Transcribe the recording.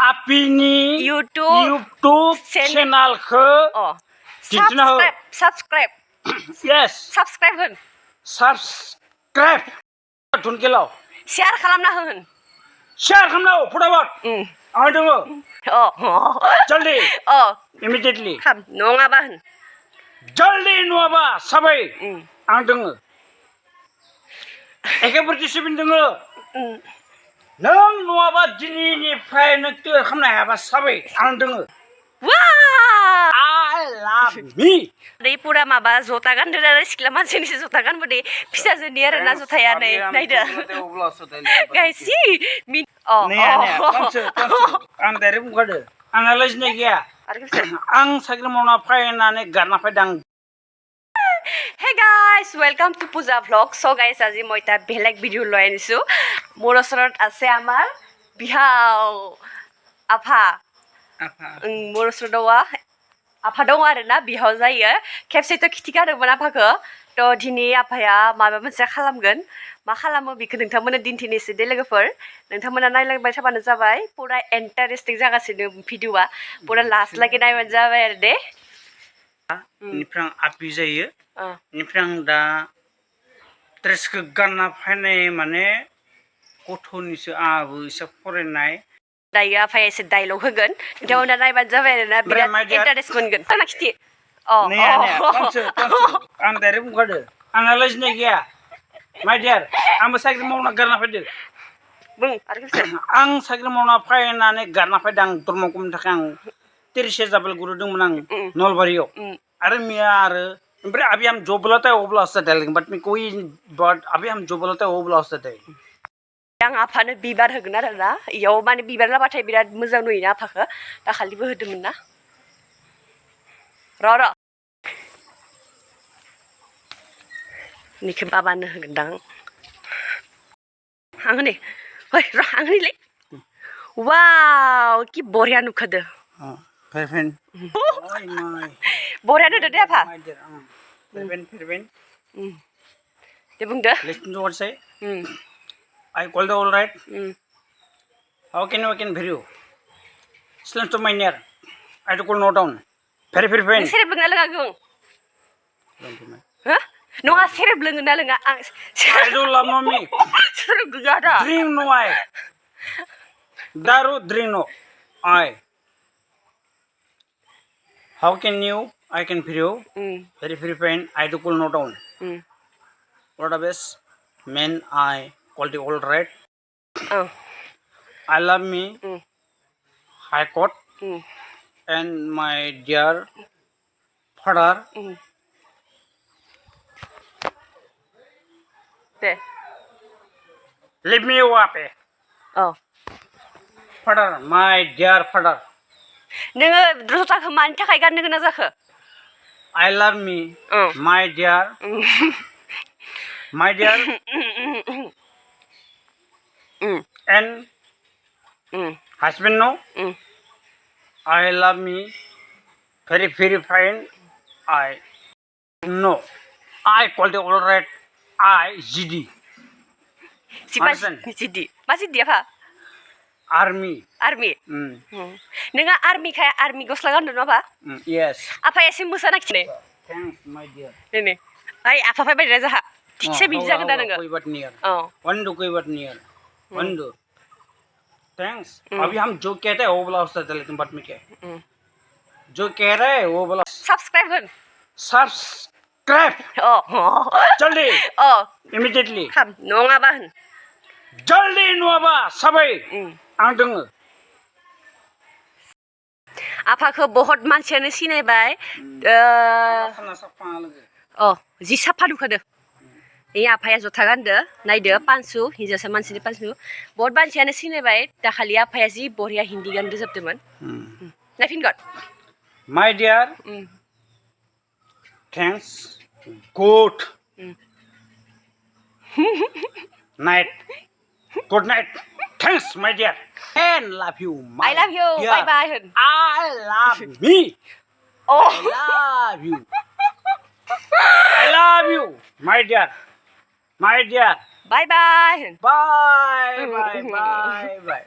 Apini YouTube channelखौ दिन्थिना हो। subscribe Yes. subscribe होन Subscribe. Tunkilau. share खालामना होन Share खालामना हो फटाफट। आं दङो। जल्दी। Immediately. खाम नङाबा होन जल्दी नङाबा साबाय। आं दङो। AK47 दङो। नों नङाबा दिनैनिफ्राय नों क्लियार खालामनो हायाबा साबाय। आं दङो। I love me. दै पुरा माबा जथा गानदों आरो सिख्ला मानसिनिसो जथा गानबोदे फिसाजोनि आरो ना जथाया नै नायदो गायसि मि खनसे आं डाइरेक्ट बुंखादो आंनालाय जिनाय गैया आं साइकेल मावना फैनानै गारना फैदों आं Hey guys, welcome to Puja Vlog. So guys, আজি মই এটা বেলেগ ভিডিও লৈ আনিছো মোৰ ওচৰত আছে আমাৰ বিহাও আফা মোৰ ওচৰত आफा दङ आरो ना बिहाव जायो खेबसेथ' खिथिगारदोंमोन आफाखौ थ' दिनै आफाया माबा मोनसे खालामगोन मा खालामो बेखौ नोंथांमोना दिन्थिनोसै दे लोगोफोर नोंथांमोना नायलांबाय थाबानो जाबाय पुरा इन्टारेस्टिं जागासिनो भिडिअआ पुरा लास्ट लागि नायबानो जाबाय आरो दे निफ्राय आपि जायो निफ्राय आं दा ड्रेसखौ गानना फैनाय माने गथ'निसो आंहाबो एसे फरायनाय दायो आफाया एसे डायलग होगोन नोंथांमोना नायबानो जाबाय आरो ना बिराद इन्टारेस्ट मोनगोन थांना खिथि खनसे आं डाइरेक्ट बुंखादो आंनालाय जिनाय गैया माय डियार आंबो साइकेल मावना गारना फैदो बुं आरो आं साइकेल मावना फैनानै गारना फैदों आं धर्म कमनि थाखाय आं 30 जाबल गुरुदोंमोन आं नलबारियाव आरो मिया आरो ओमफ्राय अभी हम जो बोला था वो बोला सकते हैं बट मैं कोई बट अभी हम जो बोला था वो बोला सकते हैं आं आफानो बिबार होगोन आरो ना इयाव माने बिबार लाबाथाय बिराद मोजां नुयोना आफाखौ दाखालिबो होदोंमोन ना र' निखौ बाबानो होगोनदां आं होनै ओइ र' आं होनैलै वाव कि बरिया नुखादो बरिया नुदो दे आफा दे बुंदो Listen to what I say. I called all right. How can you? Listen to my near. I to call no down. Very fine. Serep loङा loङा गं नङा सेरेब लोङो ना लोङा आं I do love mommy. सेरेब गैया दा Drink no I. Daru drink no I. How can you? I can feel you. Very fine. I do call no down. What a best man I called you all right. I love me. High court. And my dear father. Leave me away. Father, my dear father. नोङो जुथाखौ मानि थाखाय गाननो गोनां जाखो I love me. My dear. My dear. And husband no. I love me. Very fine. I no. I called you all right. I GD. GD मा GD आफा Army. नोङा आर्मिखाय आर्मि गस्ला गानदों ना आफा Yes. आफा एसे मोसाना खिथिनाय Thanks, my dear. नै ओइ आफा फैबाय रे जाहा थिगसे बिदि जागोन दा नोङो कोई बात नहीं यार कोई बात नहीं यार वंदो थैंक्स अभी हम जो कहते हैं वो बोला उससे लेकिन बात में क्या है जो कह रहे हैं वो बोला सब्सक्राइब होन सब्सक्राइब जल्दी इमीडिएटली खाम नङाबा होन जल्दी नङाबा साबाय आं दङो आफाखौ बहुत मानसियानो सिनायबाय जि साफा नुखादो ए आफाया जथा गानदो नायदो पानसु हिनजावसा मानसिनि पानसु बहुत मानसियानो सिनायबाय दाखालि आफाया जि बरिया हिन्दी गान रोजाबदोंमोन नायफिनगोन माय dear thanks good night good night thanks माय dear and love you my I love you dear. bye bye I love me I love you I love you my dear bye bye bye